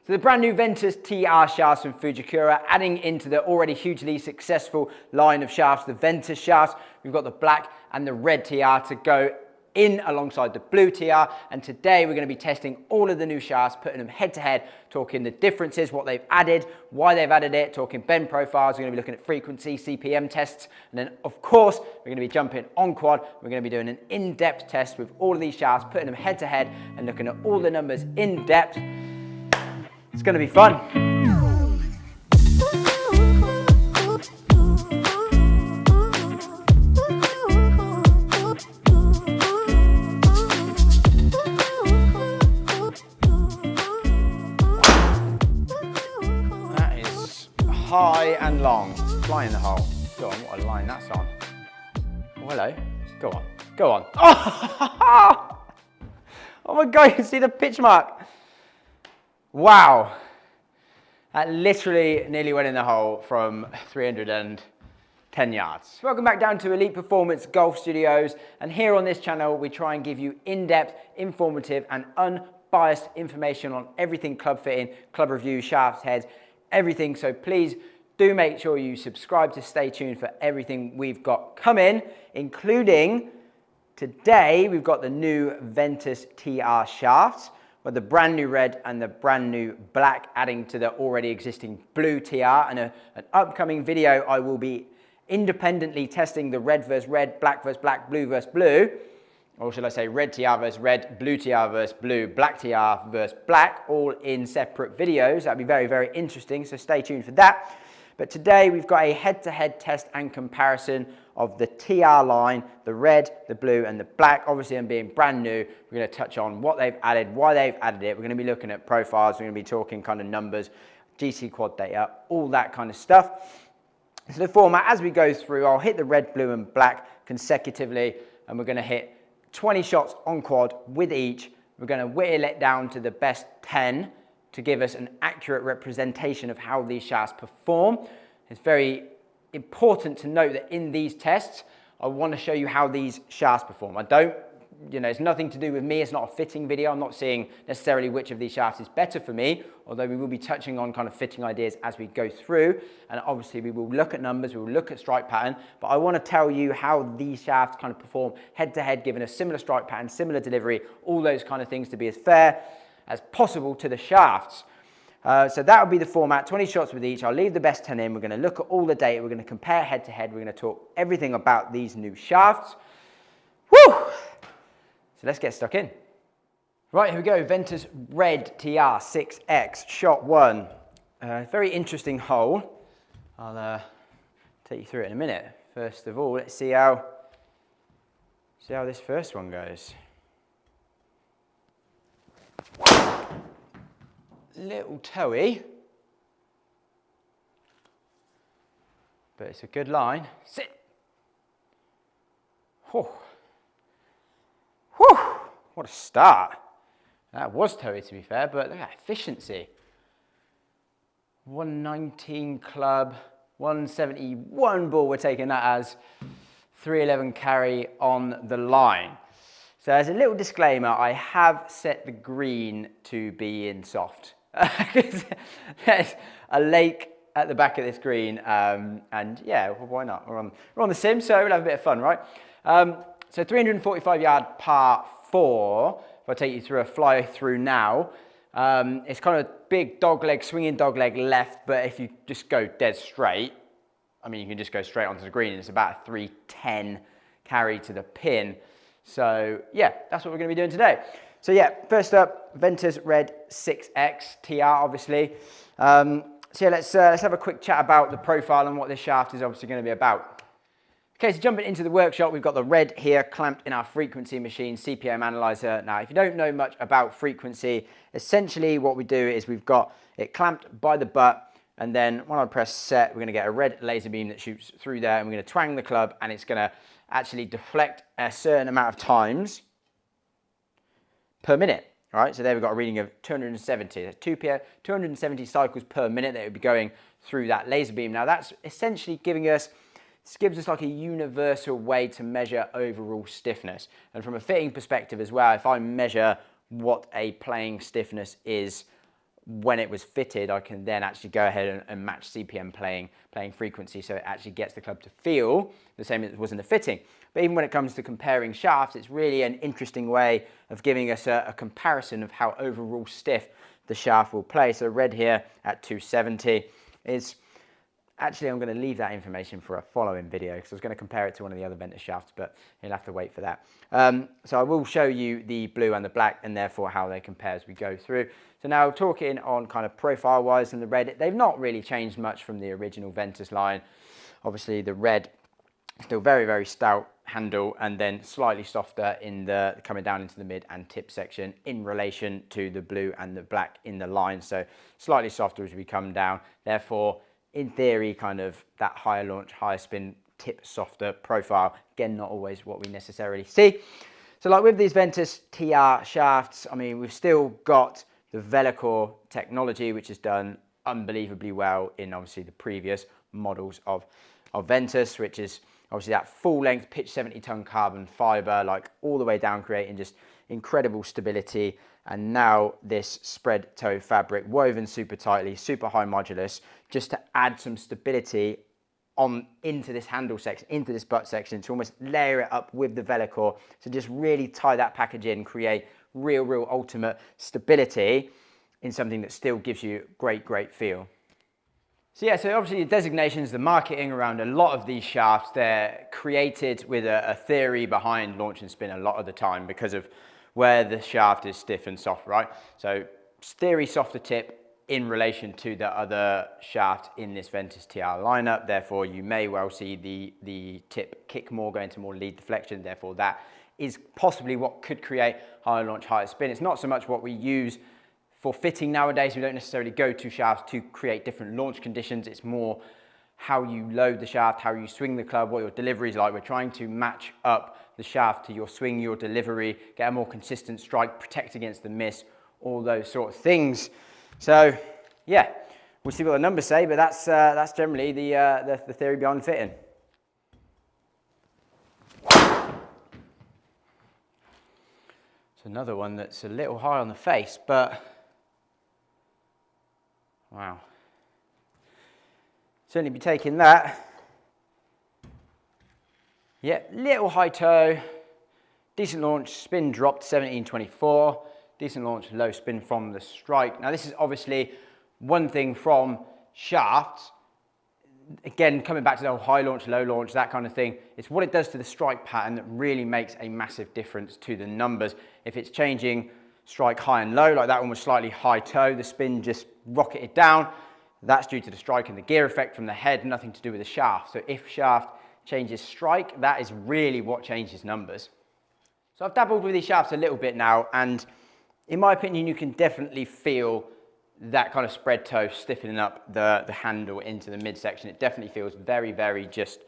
So the brand new Ventus TR shafts from Fujikura, adding into the already hugely successful line of shafts, the Ventus shafts. We've got the black and the red TR to go in alongside the blue TR, and today we're going to be testing all of the new shafts, putting them head to head, talking the differences, what they've added, why they've added it, talking bend profiles. We're going to be looking at frequency, CPM tests, and then of course we're going to be jumping on quad. We're going to be doing an in-depth test with all of these shafts, putting them head to head and looking at all the numbers in depth. It's going to be fun. That is high and long. Fly in the hole. Go on, what a line that's on. Oh, hello. Go on. Go on. Oh, oh my God, you can see the pitch mark. Wow, that literally nearly went in the hole from 310 yards. Welcome back down to Elite Performance Golf Studios, and here on this channel we try and give you in-depth, informative and unbiased information on everything club fitting, club review, shafts, heads, everything. So please do make sure you subscribe to stay tuned for everything we've got coming, including today we've got the new Ventus TR shafts, with the brand new red and the brand new black, adding to the already existing blue TR. And an upcoming video, I will be independently testing the red versus red, black versus black, blue versus blue. Or should I say red TR versus red, blue TR versus blue, black TR versus black, all in separate videos. That'll be very, very interesting, so stay tuned for that. But today we've got a head-to-head test and comparison of the TR line, the red, the blue and the black. Obviously, them being brand new, we're going to touch on what they've added, why they've added it. We're going to be looking at profiles, we're going to be talking kind of numbers, GC quad data, all that kind of stuff. So the format, as we go through, I'll hit the red, blue and black consecutively, and we're going to hit 20 shots on quad with each. We're going to whittle it down to the best 10 to give us an accurate representation of how these shafts perform. It's very important to note that in these tests, I want to show you how these shafts perform. I don't, it's nothing to do with me. It's not a fitting video. I'm not seeing necessarily which of these shafts is better for me, although we will be touching on kind of fitting ideas as we go through. And obviously we will look at numbers, we will look at strike pattern, but I want to tell you how these shafts kind of perform head to head, given a similar strike pattern, similar delivery, all those kind of things, to be as fair as possible to the shafts. So that will be the format, 20 shots with each. I'll leave the best 10 in. We're going to look at all the data. We're going to compare head to head. We're going to talk everything about these new shafts. Woo! So let's get stuck in. Right, here we go. Ventus Red TR 6X, shot one. Very interesting hole. I'll take you through it in a minute. First of all, let's see how this first one goes. Little toey, but it's a good line. Sit. Whew. Whew. What a start. That was toey, to be fair, but look at that efficiency. 119 club, 171 ball, we're taking that as 311 carry on the line. So as a little disclaimer, I have set the green to be in soft. There's a lake at the back of this green, and yeah, well, why not? We're on the sim, so we'll have a bit of fun, right? So 345 yard par 4. If I take you through a fly through now, it's kind of big dogleg, swinging dogleg left, but if you just go dead straight, I mean, you can just go straight onto the green, and it's about a 310 carry to the pin. So yeah, that's what we're going to be doing today. So yeah, first up, Ventus Red 6X TR, obviously. So yeah, let's have a quick chat about the profile and what this shaft is obviously going to be about. Okay, so jumping into the workshop, we've got the red here clamped in our frequency machine, CPM analyzer. Now, if you don't know much about frequency, essentially what we do is we've got it clamped by the butt, and then when I press set, we're going to get a red laser beam that shoots through there, and we're going to twang the club, and it's going to actually deflect a certain amount of times per minute. All right, so there we've got a reading of 270. That's 270 cycles per minute that would be going through that laser beam. Now that's essentially giving us, this gives us like a universal way to measure overall stiffness. And from a fitting perspective as well, if I measure what a playing stiffness is when it was fitted, I can then actually go ahead and match CPM playing frequency, so it actually gets the club to feel the same as it was in the fitting. But even when it comes to comparing shafts, it's really an interesting way of giving us a comparison of how overall stiff the shaft will play. So red here at 270 is, actually I'm going to leave that information for a following video because I was going to compare it to one of the other Ventus shafts, but you'll have to wait for that. So I will show you the blue and the black and therefore how they compare as we go through. So now talking on kind of profile wise and the red, they've not really changed much from the original Ventus line. Obviously the red still very stout handle and then slightly softer in the coming down into the mid and tip section in relation to the blue and the black in the line. So slightly softer as we come down, therefore in theory kind of that higher launch, higher spin, tip softer profile. Again, not always what we necessarily see. So like with these Ventus TR shafts, I mean, we've still got the Velocore technology, which is done unbelievably well in obviously the previous models of Ventus, which is obviously that full length pitch 70 ton carbon fiber, like all the way down, creating just incredible stability. And now this spread toe fabric woven super tightly, super high modulus, just to add some stability into this handle section, into this butt section, to almost layer it up with the Velocore to just really tie that package in, create real ultimate stability in something that still gives you great feel. So yeah, so obviously the designations, the marketing around a lot of these shafts, they're created with a theory behind launch and spin a lot of the time because of where the shaft is stiff and soft, right? So theory softer tip in relation to the other shaft in this Ventus TR lineup. Therefore, you may well see the tip kick more, go into more lead deflection. Therefore, that is possibly what could create higher launch, higher spin. It's not so much what we use for fitting nowadays. We don't necessarily go to shafts to create different launch conditions. It's more how you load the shaft, how you swing the club, what your delivery is like. We're trying to match up the shaft to your swing, your delivery, get a more consistent strike, protect against the miss, all those sort of things. So yeah, we'll see what the numbers say, but that's generally the theory behind fitting. It's another one that's a little high on the face, but wow. Certainly be taking that. Yeah, little high toe, decent launch, spin dropped 1724, decent launch, low spin from the strike. Now this is obviously one thing from shafts. Again, coming back to the high launch, low launch, that kind of thing, it's what it does to the strike pattern that really makes a massive difference to the numbers. If it's changing strike high and low, like that one was slightly high toe, the spin just rocketed down, that's due to the strike and the gear effect from the head, nothing to do with the shaft. So if shaft changes strike, that is really what changes numbers. So I've dabbled with these shafts a little bit now, and in my opinion, you can definitely feel that kind of spread toe stiffening up the handle into the midsection. It definitely feels very just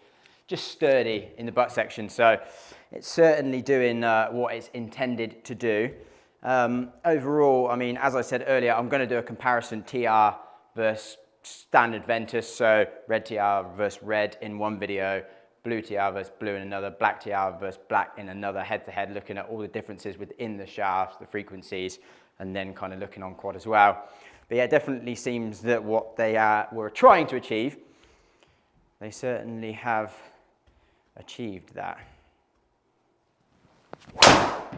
sturdy in the butt section. So it's certainly doing what it's intended to do. Overall, I mean, as I said earlier, I'm going to do a comparison TR versus standard Ventus. So red TR versus red in one video, blue TR versus blue in another, black TR versus black in another, head-to-head, looking at all the differences within the shafts, the frequencies, and then kind of looking on quad as well. But yeah, it definitely seems that what they were trying to achieve, they certainly have achieved that. Oh,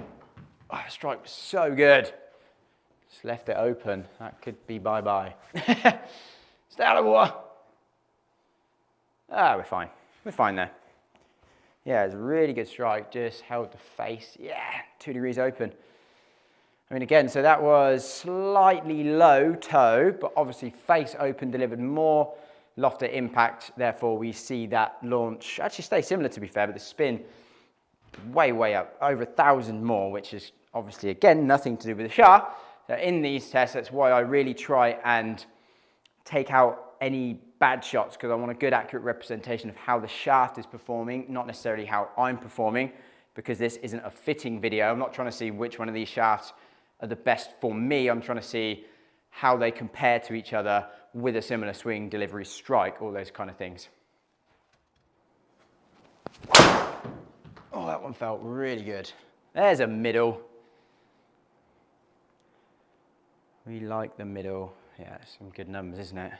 the strike was so good. Just left it open. That could be bye-bye. Stay out of the water. Ah, we're fine. We're fine there. Yeah, it's a really good strike. Just held the face. Yeah, 2 degrees open. I mean, again, so that was slightly low toe, but obviously face open, delivered more lofted impact. Therefore, we see that launch actually stay similar, to be fair, but the spin way up, over 1,000 more, which is obviously, again, nothing to do with the shaft. So in these tests, that's why I really try and take out any bad shots, because I want a good, accurate representation of how the shaft is performing, not necessarily how I'm performing, because this isn't a fitting video. I'm not trying to see which one of these shafts are the best for me. I'm trying to see how they compare to each other with a similar swing, delivery, strike, all those kind of things. Oh, that one felt really good. There's a middle. We like the middle. Yeah, some good numbers, isn't it?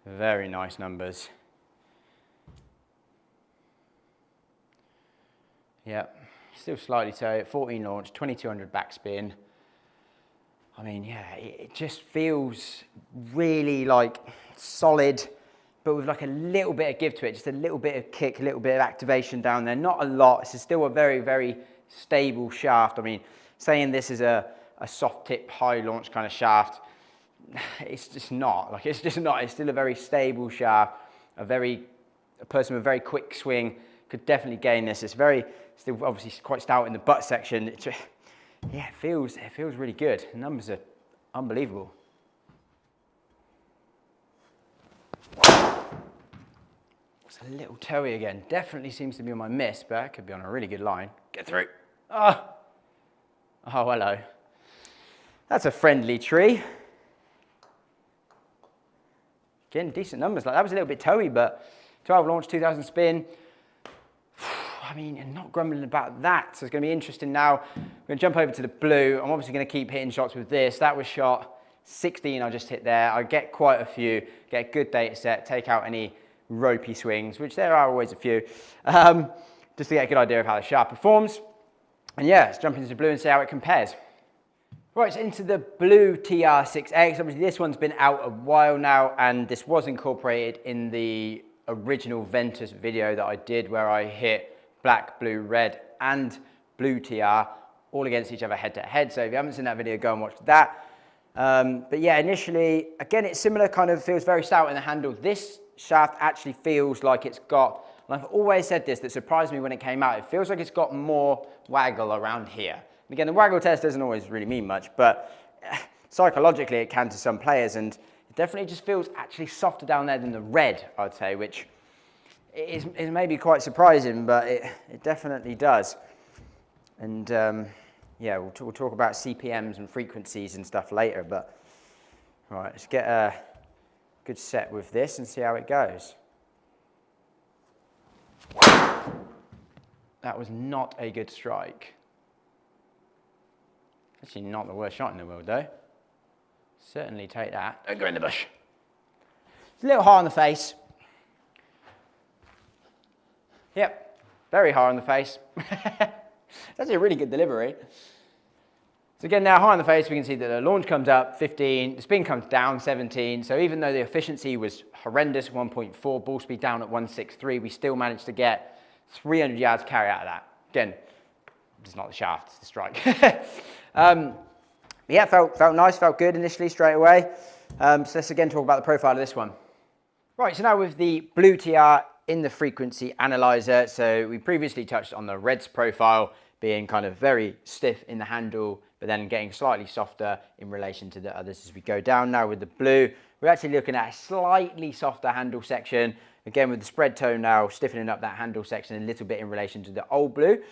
Very nice numbers. Yep, still slightly toe, 14 launch, 2200 backspin. I mean, yeah, it just feels really like solid, but with like a little bit of give to it, just a little bit of kick, a little bit of activation down there. Not a lot. This is still a very, very stable shaft. I mean, saying this is a soft tip, high launch kind of shaft, it's just not. Like, it's just not. It's still a very stable shaft. A person with a very quick swing could definitely gain this. It's still obviously quite stout in the butt section. Yeah, it feels really good. The numbers are unbelievable. It's a little toey again. Definitely seems to be on my miss, but it could be on a really good line. Get through. Oh, hello. That's a friendly tree. Again, decent numbers. Like, that was a little bit toey, but 12 launch, 2000 spin. I mean, not grumbling about that. So it's going to be interesting now. We're going to jump over to the blue. I'm obviously going to keep hitting shots with this. That was shot 16 I just hit there. I get quite a few, get a good data set, take out any ropey swings, which there are always a few, just to get a good idea of how the shaft performs. And yeah, let's jump into the blue and see how it compares. Right, so into the blue TR6X. Obviously this one's been out a while now, and this was incorporated in the original Ventus video that I did where I hit black, blue, red, and blue TR all against each other head to head. So if you haven't seen that video, go and watch that. But yeah, initially, again, it's similar, kind of feels very stout in the handle. This shaft actually feels like it's got, and I've always said this, that surprised me when it came out, it feels like it's got more waggle around here. And again, the waggle test doesn't always really mean much, but psychologically it can to some players, and it definitely just feels actually softer down there than the red, I'd say, which is maybe quite surprising, but it definitely does. And yeah, we'll talk about CPMs and frequencies and stuff later, but right, let's get a good set with this and see how it goes. That was not a good strike. Actually not the worst shot in the world though. Certainly take that. Don't go in the bush. It's a little high on the face. Yep, very high on the face. It's actually a really good delivery. So again, now high on the face, we can see that the launch comes up 15, the spin comes down 17. So even though the efficiency was horrendous, 1.4, ball speed down at 163, we still managed to get 300 yards carry out of that. Again, it's not the shaft, it's the strike. Yeah, felt nice, felt good initially straight away. So let's again talk about the profile of this one. Right, so now with the blue TR in the frequency analyzer. So we previously touched on the red's profile being kind of very stiff in the handle, but then getting slightly softer in relation to the others as we go down. Now with the blue, we're actually looking at a slightly softer handle section. Again, with the spread toe now stiffening up that handle section a little bit in relation to the old blue,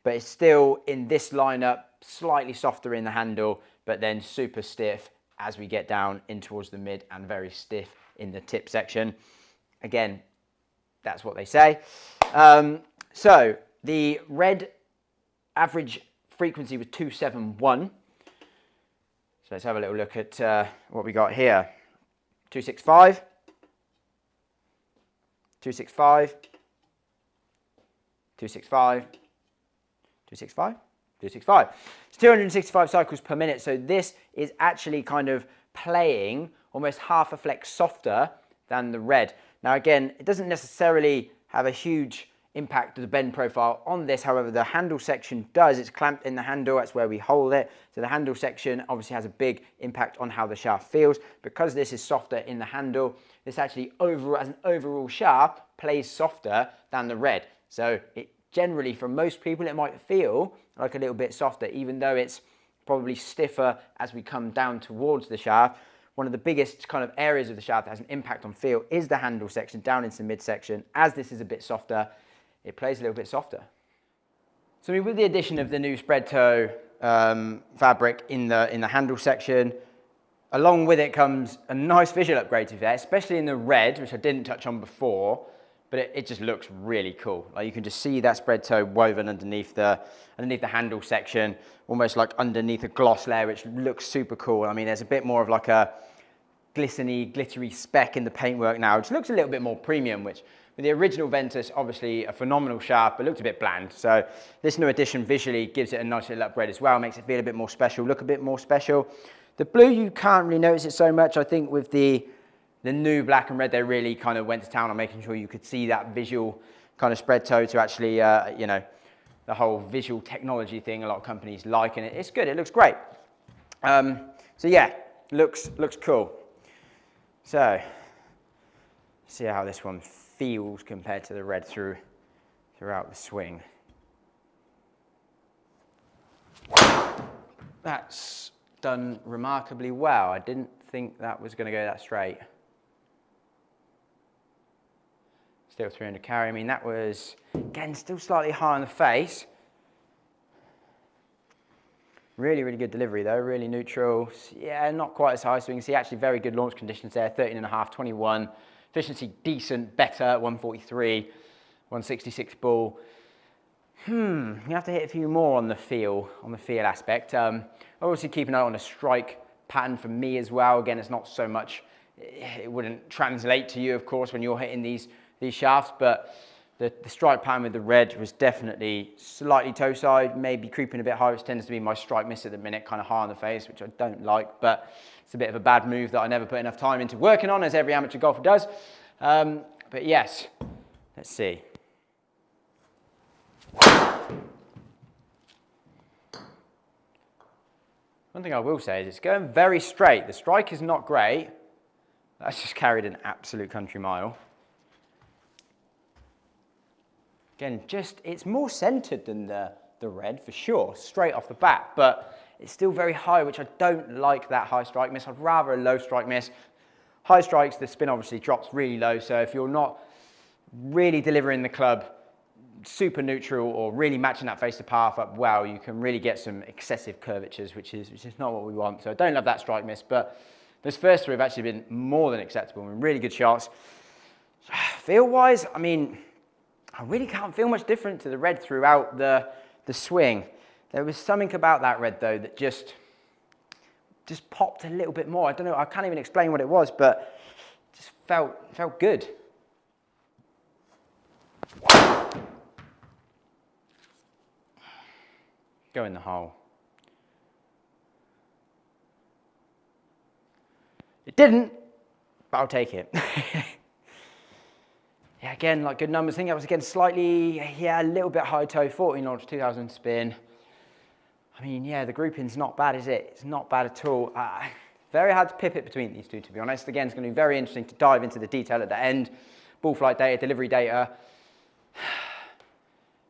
but it's still in this lineup, slightly softer in the handle, but then super stiff as we get down in towards the mid and very stiff in the tip section. Again, that's what they say. So the red average frequency was 271. So let's have a little look at what we got here. 265, 265, 265, 265, 265. It's 265 cycles per minute. So this is actually kind of playing almost half a flex softer than the red. Now again, it doesn't necessarily have a huge impact to the bend profile on this. However, the handle section does. It's clamped in the handle. That's where we hold it. So the handle section obviously has a big impact on how the shaft feels. Because this is softer in the handle, this actually as an overall shaft plays softer than the red. So it generally, for most people, it might feel like a little bit softer, even though it's probably stiffer as we come down towards the shaft. One of the biggest kind of areas of the shaft that has an impact on feel is the handle section down into the midsection. As this is a bit softer, it plays a little bit softer. So I mean, with the addition of the new spread toe fabric in the handle section, along with it comes a nice visual upgrade to that, especially in the red, which I didn't touch on before. but it just looks really cool. Like you can just see that spread toe woven underneath the handle section, almost like underneath a gloss layer, which looks super cool. I mean, there's a bit more of like a glittery speck in the paintwork now, which looks a little bit more premium, which with the original Ventus, obviously a phenomenal shaft, but looked a bit bland. So this new edition visually gives it a nice little upgrade as well, makes it feel a bit more special, look a bit more special. The blue, you can't really notice it so much. I think with the new black and red, they really kind of went to town on making sure you could see that visual kind of spread toe to actually, you know, the whole visual technology thing a lot of companies like, and it's good, it looks great. So yeah, looks cool. So, see how this one feels compared to the red throughout the swing. That's done remarkably well. I didn't think that was going to go that straight. Still 300 carry. I mean, that was, again, still slightly high on the face. Really, really good delivery though, really neutral. Yeah, not quite as high, so you can see actually very good launch conditions there, 13.5, 21. Efficiency decent, better, 143, 166 ball. You have to hit a few more on the feel aspect. Obviously keep an eye on the strike pattern for me as well. Again, it's not so much, it wouldn't translate to you, of course, when you're hitting these shafts, but the strike pattern with the red was definitely slightly toe side, maybe creeping a bit higher, which tends to be my strike miss at the minute, kind of high on the face, which I don't like, but it's a bit of a bad move that I never put enough time into working on, as every amateur golfer does. But yes, let's see. One thing I will say is it's going very straight. The strike is not great. That's just carried an absolute country mile. Again, it's more centered than the red for sure, straight off the bat, but it's still very high, which I don't like that high strike miss. I'd rather a low strike miss. High strikes, the spin obviously drops really low, so if you're not really delivering the club super neutral or really matching that face to path up well, you can really get some excessive curvatures, which is not what we want. So I don't love that strike miss, but those first three have actually been more than acceptable and really good shots. Feel-wise, I mean, I really can't feel much different to the red throughout the swing. There was something about that red though that just popped a little bit more. I don't know, I can't even explain what it was, but just felt good. Go in the hole. It didn't, but I'll take it. Yeah, again, like good numbers. I think I was again slightly, yeah, a little bit high toe, 14 knots, 2000 spin. I mean, yeah, the grouping's not bad, is it? It's not bad at all. Very hard to pip it between these two, to be honest. Again, it's going to be very interesting to dive into the detail at the end. Ball flight data, delivery data.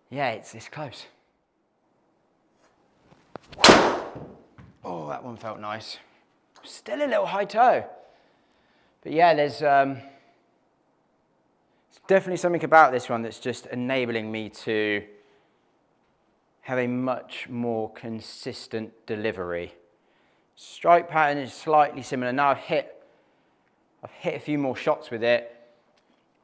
Yeah, it's close. Oh, that one felt nice. Still a little high toe. But yeah, there's definitely something about this one that's just enabling me to have a much more consistent delivery. Strike pattern is slightly similar. Now I've hit a few more shots with it.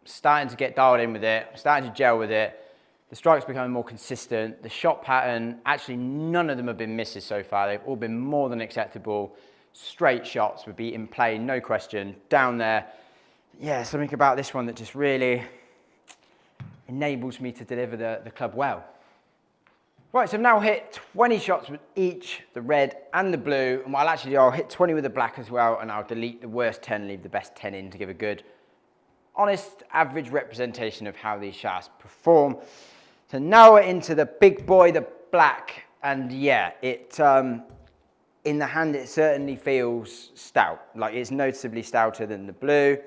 I'm starting to get dialed in with it. I'm starting to gel with it. The strike's becoming more consistent. The shot pattern, actually none of them have been misses so far. They've all been more than acceptable. Straight shots would be in play, no question. Down there, yeah, something about this one that just really enables me to deliver the club well. Right, so I've now hit 20 shots with each, the red and the blue, and I'll hit 20 with the black as well, and I'll delete the worst 10, leave the best 10 in to give a good, honest, average representation of how these shafts perform. So now we're into the big boy, the black, and yeah, in the hand it certainly feels stout, like it's noticeably stouter than the blue.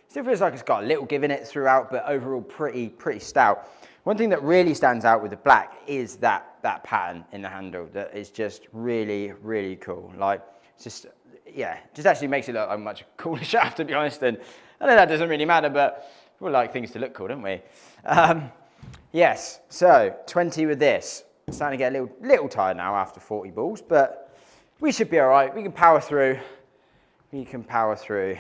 Still feels like it's got a little give in it throughout, but overall pretty stout. One thing that really stands out with the black is that pattern in the handle that is just really, really cool. Like, it's just, yeah, just actually makes it look like a much cooler shaft, to be honest. And I know that doesn't really matter, but we like things to look cool, don't we? Yes, so 20 with this. I'm starting to get a little tired now after 40 balls, but we should be all right. We can power through. We can power through.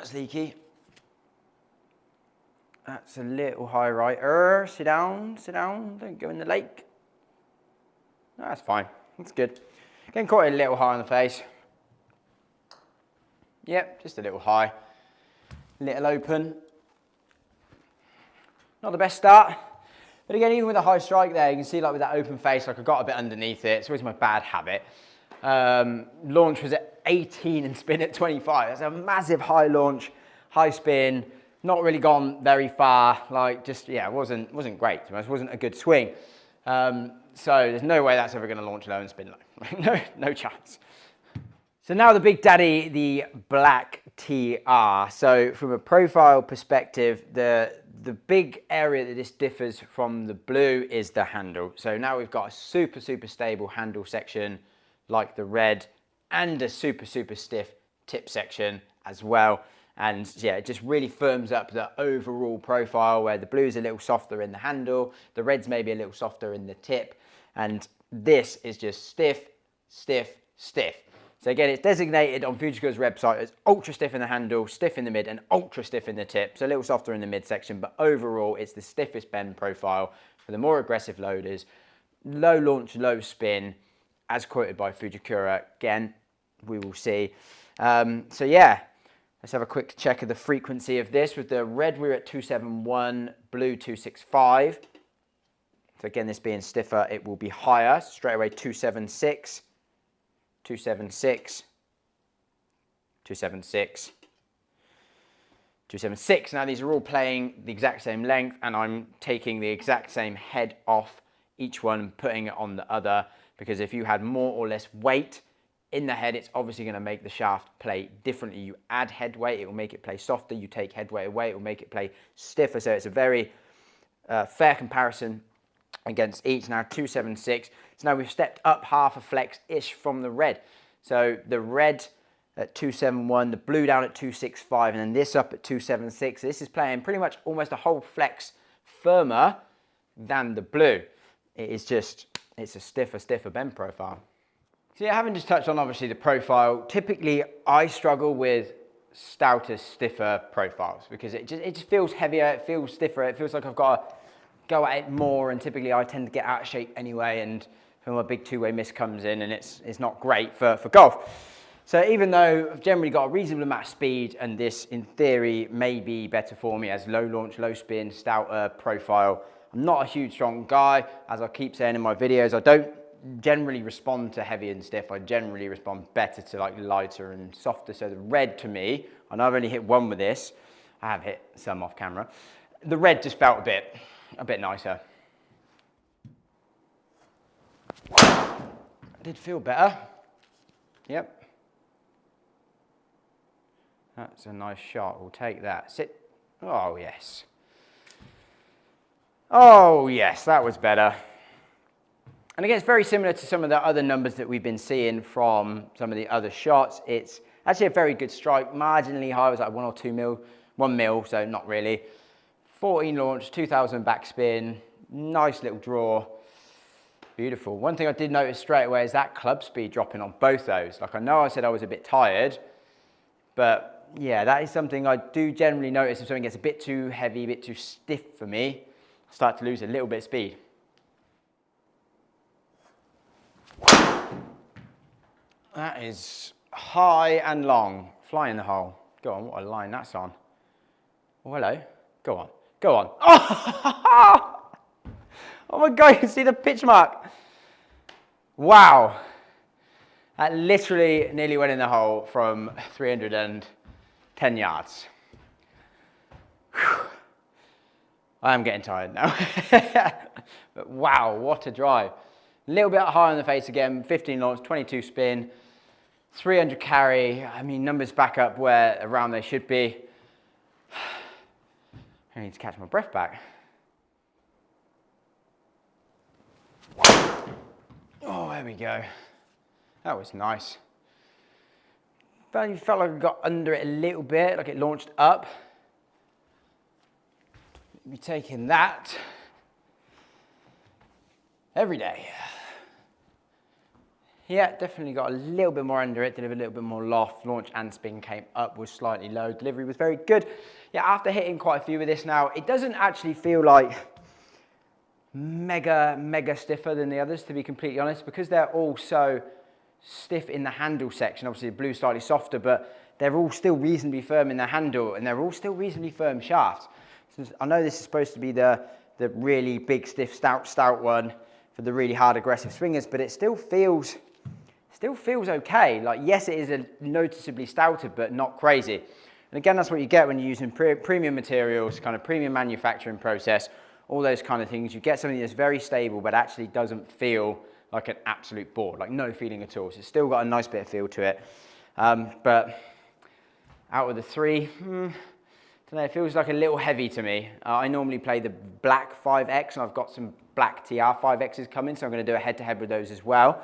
that's leaky. That's a little high right. Sit down, don't go in the lake. No, that's fine, that's good. Getting caught a little high on the face. Yep, just a little high. Little open. Not the best start. But again, even with a high strike there, you can see like with that open face, like I got a bit underneath it. It's always my bad habit. Launch was at 18 and spin at 25. That's a massive high launch, high spin. Not really gone very far. Like just, yeah, it wasn't great. It wasn't a good swing. So there's no way that's ever going to launch low and spin low. No chance. So now the big daddy, the Black TR. So from a profile perspective, the big area that this differs from the blue is the handle. So now we've got a super stable handle section like the red and a super stiff tip section as well. And yeah, it just really firms up the overall profile where the blue is a little softer in the handle, the red's maybe a little softer in the tip, and this is just stiff. So again, it's designated on Fujikura's website as ultra stiff in the handle, stiff in the mid, and ultra stiff in the tip. So a little softer in the mid section, but overall it's the stiffest bend profile for the more aggressive loaders. Low launch, low spin, as quoted by Fujikura. Again, we will see. So yeah. Let's have a quick check of the frequency of this. With the red, we're at 271, blue 265. So again, this being stiffer, it will be higher. So straight away 276, 276, 276, 276. Now these are all playing the exact same length, and I'm taking the exact same head off each one and putting it on the other, because if you had more or less weight in the head, it's obviously going to make the shaft play differently. You add head weight, it will make it play softer. You take head weight away, it will make it play stiffer. So it's a very fair comparison against each. Now 276. So now we've stepped up half a flex-ish from the red. So the red at 271, the blue down at 265, and then this up at 276. This is playing pretty much almost a whole flex firmer than the blue. It is just, it's a stiffer bend profile. So yeah, having just touched on obviously the profile, typically I struggle with stouter, stiffer profiles because it just feels heavier, it feels stiffer, it feels like I've got to go at it more, and typically I tend to get out of shape anyway, and when my big two-way miss comes in, and it's not great for golf. So even though I've generally got a reasonable amount of speed, and this in theory may be better for me as low launch, low spin, stouter profile, I'm not a huge strong guy. As I keep saying in my videos, I don't generally respond to heavy and stiff. I generally respond better to like lighter and softer. So the red to me, and I've only hit one with this, I have hit some off camera, the red just felt a bit nicer. I did feel better. Yep. That's a nice shot, we'll take that. Sit. Oh yes. Oh yes, that was better. And again, it's very similar to some of the other numbers that we've been seeing from some of the other shots. It's actually a very good strike, marginally high, it was like 1 or 2 mil, 1 mil, so not really. 14 launch, 2000 backspin, nice little draw, beautiful. One thing I did notice straight away is that club speed dropping on both those. Like I know I said I was a bit tired, but yeah, that is something I do generally notice if something gets a bit too heavy, a bit too stiff for me, I start to lose a little bit of speed. That is high and long, fly in the hole. Go on, what a line that's on. Oh, hello, go on, go on. Oh, oh my God, you can see the pitch mark. Wow, that literally nearly went in the hole from 310 yards. Whew. I am getting tired now. But wow, what a drive. A little bit high on the face again, 15 launch, 22 spin, 300 carry. I mean, numbers back up where around they should be. I need to catch my breath back. Oh, there we go. That was nice. But you felt like I got under it a little bit, like it launched up. Be taking that every day. Yeah, definitely got a little bit more under it, delivered a little bit more loft. Launch and spin came up, was slightly low. Delivery was very good. Yeah, after hitting quite a few of this now, it doesn't actually feel like mega stiffer than the others, to be completely honest, because they're all so stiff in the handle section. Obviously the blue's slightly softer, but they're all still reasonably firm in the handle, and they're all still reasonably firm shafts. So I know this is supposed to be the really big, stiff, stout one for the really hard, aggressive swingers, but it still feels okay. Like, yes, it is a noticeably stouter, but not crazy. And again, that's what you get when you're using premium materials, kind of premium manufacturing process, all those kind of things. You get something that's very stable, but actually doesn't feel like an absolute board, like no feeling at all. So it's still got a nice bit of feel to it. But out of the three, I don't know, it feels like a little heavy to me. I normally play the black 5X, and I've got some black TR 5Xs coming, so I'm going to do a head-to-head with those as well.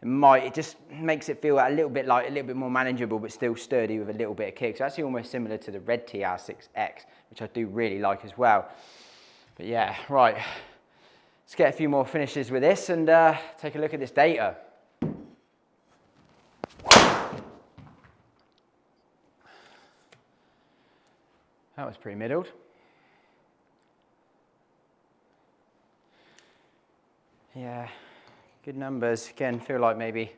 It just makes it feel a little bit light, a little bit more manageable, but still sturdy with a little bit of kick. So actually almost similar to the Red TR 6X, which I do really like as well. But yeah, right. Let's get a few more finishes with this and take a look at this data. That was pretty middled. Yeah, good numbers. Again, feel like maybe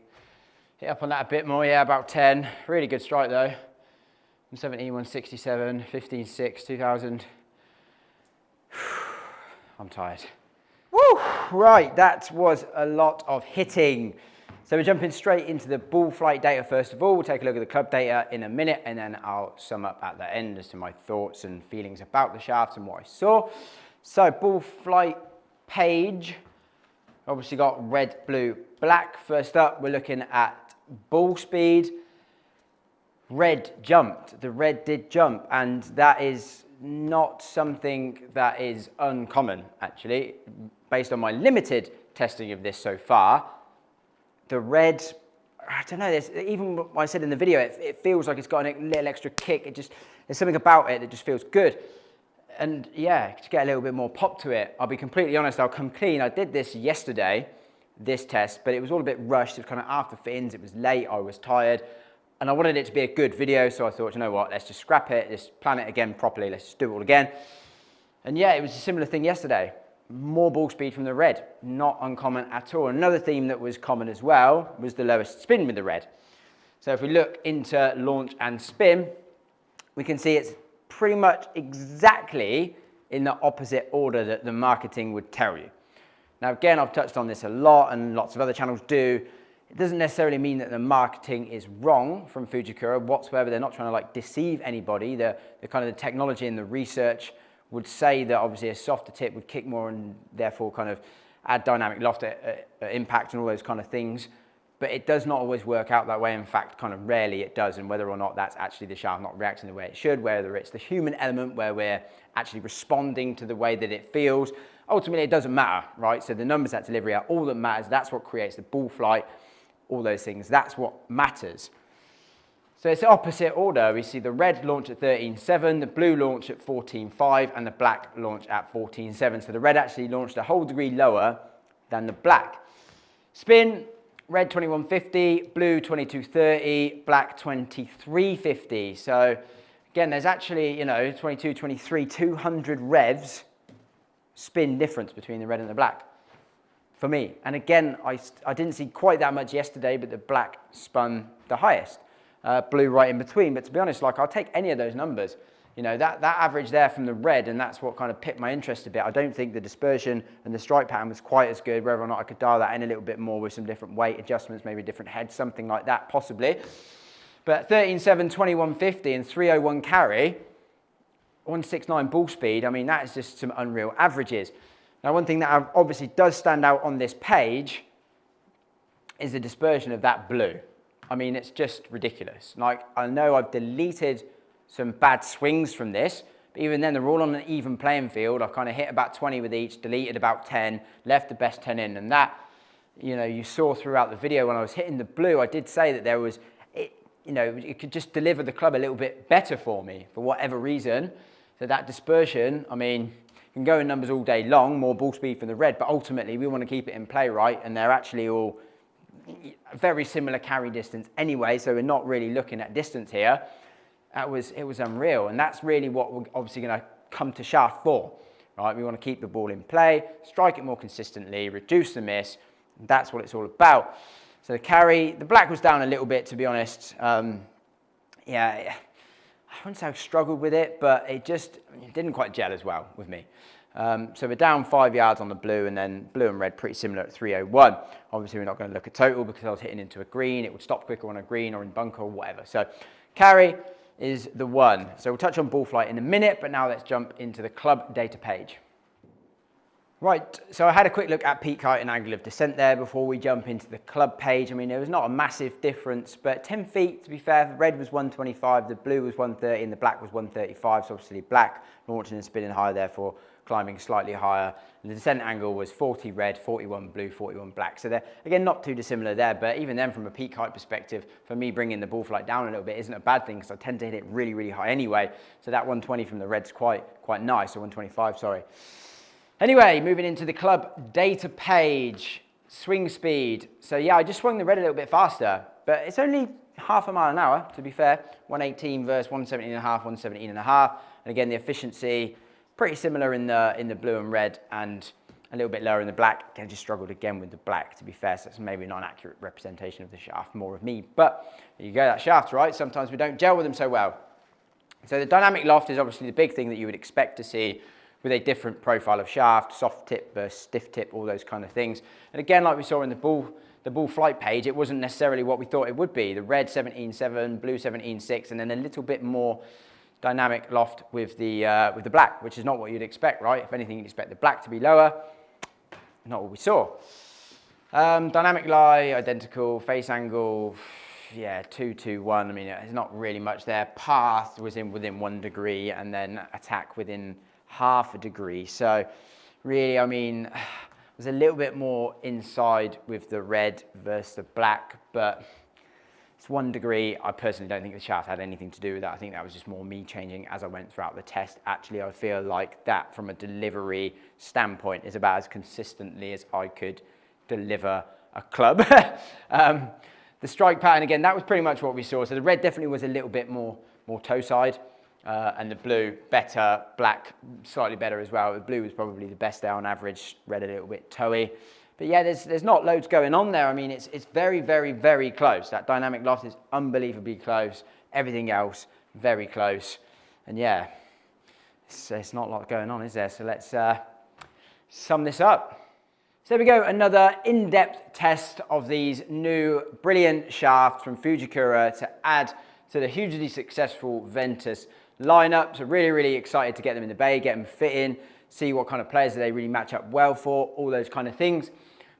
hit up on that a bit more. Yeah, about 10. Really good strike though. 117, 167, 15.6, 2000. I'm tired. Woo! Right, that was a lot of hitting. So we're jumping straight into the ball flight data first of all. We'll take a look at the club data in a minute, and then I'll sum up at the end as to my thoughts and feelings about the shafts and what I saw. So ball flight page, obviously got red, blue, black. First up, we're looking at ball speed. Red jumped, the red did jump, and that is not something that is uncommon, actually. Based on my limited testing of this so far, the red, I don't know, even what I said in the video, it feels like it's got a little extra kick. There's something about it that just feels good. And yeah, to get a little bit more pop to it, I'll be completely honest, I'll come clean. I did this yesterday, this test, but it was all a bit rushed. It was kind of after fittings, it was late, I was tired. And I wanted it to be a good video, so I thought, you know what, let's just scrap it, let's plan it again properly, let's just do it all again. And yeah, it was a similar thing yesterday. More ball speed from the red, not uncommon at all. Another theme that was common as well was the lowest spin with the red. So if we look into launch and spin, we can see it's pretty much exactly in the opposite order that the marketing would tell you. Now again, I've touched on this a lot, and lots of other channels do. It doesn't necessarily mean that the marketing is wrong from Fujikura whatsoever. They're not trying to like deceive anybody. The kind of the technology and the research would say that obviously a softer tip would kick more and therefore kind of add dynamic loft impact and all those kind of things. But it does not always work out that way. In fact, kind of rarely it does. And whether or not that's actually the shaft not reacting the way it should, whether it's the human element where we're actually responding to the way that it feels, ultimately it doesn't matter, right? So the numbers at delivery are all that matters. That's what creates the ball flight. All those things, that's what matters. So it's the opposite order. We see the red launch at 13.7, the blue launch at 14.5, and the black launch at 14.7. So the red actually launched a whole degree lower than the black. Spin, red 21.50, blue 22.30, black 23.50. So again, there's actually, 22, 23, 200 revs spin difference between the red and the black. For me. And again, I didn't see quite that much yesterday, but the black spun the highest. Blue right in between. But to be honest, like, I'll take any of those numbers. That average there from the red, and that's what kind of piqued my interest a bit. I don't think the dispersion and the strike pattern was quite as good, whether or not I could dial that in a little bit more with some different weight adjustments, maybe different heads, something like that, possibly. But 13.7, 21.50 and 301 carry, 169 ball speed, I mean, that is just some unreal averages. Now, one thing that obviously does stand out on this page is the dispersion of that blue. I mean, it's just ridiculous. Like, I know I've deleted some bad swings from this, but even then, they're all on an even playing field. I've kind of hit about 20 with each, deleted about 10, left the best 10 in. And that, you saw throughout the video when I was hitting the blue, I did say that there was, it could just deliver the club a little bit better for me, for whatever reason. So that dispersion, I mean, can go in numbers all day long, more ball speed from the red, but ultimately we want to keep it in play, right? And they're actually all very similar carry distance anyway, so we're not really looking at distance here. It was unreal, and that's really what we're obviously going to come to shaft for, right? We want to keep the ball in play, strike it more consistently, reduce the miss. That's what it's all about. So the carry, the black was down a little bit, to be honest. Yeah, I wouldn't say I struggled with it, but it didn't quite gel as well with me. So we're down 5 yards on the blue, and then blue and red pretty similar at 301. Obviously, we're not going to look at total because I was hitting into a green. It would stop quicker on a green or in bunker or whatever. So carry is the one. So we'll touch on ball flight in a minute, but now let's jump into the club data page. Right, so I had a quick look at peak height and angle of descent there before we jump into the club page. I mean, there was not a massive difference, but 10 feet, to be fair, the red was 125, the blue was 130, and the black was 135, so obviously black launching and spinning higher, therefore climbing slightly higher. And the descent angle was 40 red, 41 blue, 41 black. So they're, again, not too dissimilar there, but even then from a peak height perspective, for me bringing the ball flight down a little bit isn't a bad thing because I tend to hit it really, really high anyway. So that 120 from the red's quite nice, or 125, sorry. Anyway, moving into the club data page, swing speed. So yeah, I just swung the red a little bit faster, but it's only half a mile an hour, to be fair. 118 versus 117.5, 117.5. And again, the efficiency, pretty similar in the blue and red, and a little bit lower in the black. Again, just struggled again with the black, to be fair, so that's maybe not an accurate representation of the shaft, more of me. But there you go, that shaft, right? Sometimes we don't gel with them so well. So the dynamic loft is obviously the big thing that you would expect to see with a different profile of shaft, soft tip versus stiff tip, all those kind of things. And again, like we saw in the ball flight page, it wasn't necessarily what we thought it would be. The red 17.7, blue 17.6, and then a little bit more dynamic loft with the black, which is not what you'd expect, right? If anything, you'd expect the black to be lower. Not what we saw. Dynamic lie, identical. Face angle, yeah, 221. I mean, there's not really much there. Path was within 1 degree, and then attack within half a degree. So really, I mean, there's a little bit more inside with the red versus the black, but it's 1 degree. I personally don't think the shaft had anything to do with that. I think that was just more me changing as I went throughout the test. Actually, I feel like that from a delivery standpoint is about as consistently as I could deliver a club. The strike pattern, again, that was pretty much what we saw. So the red definitely was a little bit more toe side. And the blue better, black slightly better as well. The blue was probably the best there on average, red a little bit toey. But yeah, there's not loads going on there. I mean, it's very, very, very close. That dynamic loft is unbelievably close. Everything else, very close. And yeah, it's not a lot going on, is there? So let's sum this up. So there we go, another in-depth test of these new brilliant shafts from Fujikura to add to the hugely successful Ventus lineup. So really, really excited to get them in the bay, get them fit in, see what kind of players they really match up well for, all those kind of things.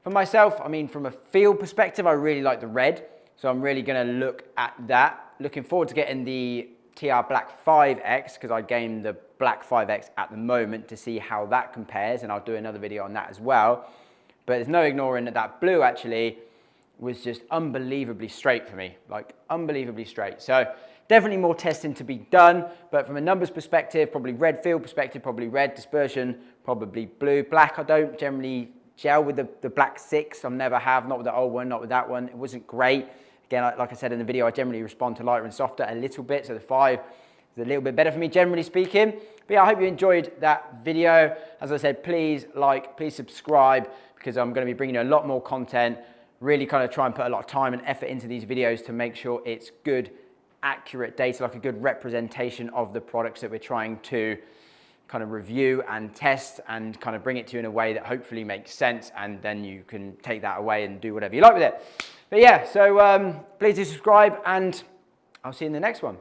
For myself, I mean, from a field perspective, I really like the red. So I'm really going to look at that. Looking forward to getting the TR Black 5X, because I game the Black 5X at the moment, to see how that compares, and I'll do another video on that as well. But there's no ignoring that that blue actually was just unbelievably straight for me, like unbelievably straight. So definitely more testing to be done, but from a numbers perspective, probably red, field perspective, probably red, dispersion, probably blue. Black, I don't generally gel with the black 6. I never have, not with the old one, not with that one. It wasn't great. Again, like I said in the video, I generally respond to lighter and softer a little bit, so the 5 is a little bit better for me, generally speaking. But yeah, I hope you enjoyed that video. As I said, please like, please subscribe, because I'm going to be bringing you a lot more content. Really kind of try and put a lot of time and effort into these videos to make sure it's good, accurate data, like a good representation of the products that we're trying to kind of review and test, and kind of bring it to you in a way that hopefully makes sense, and then you can take that away and do whatever you like with it. But yeah, so please do subscribe, and I'll see you in the next one.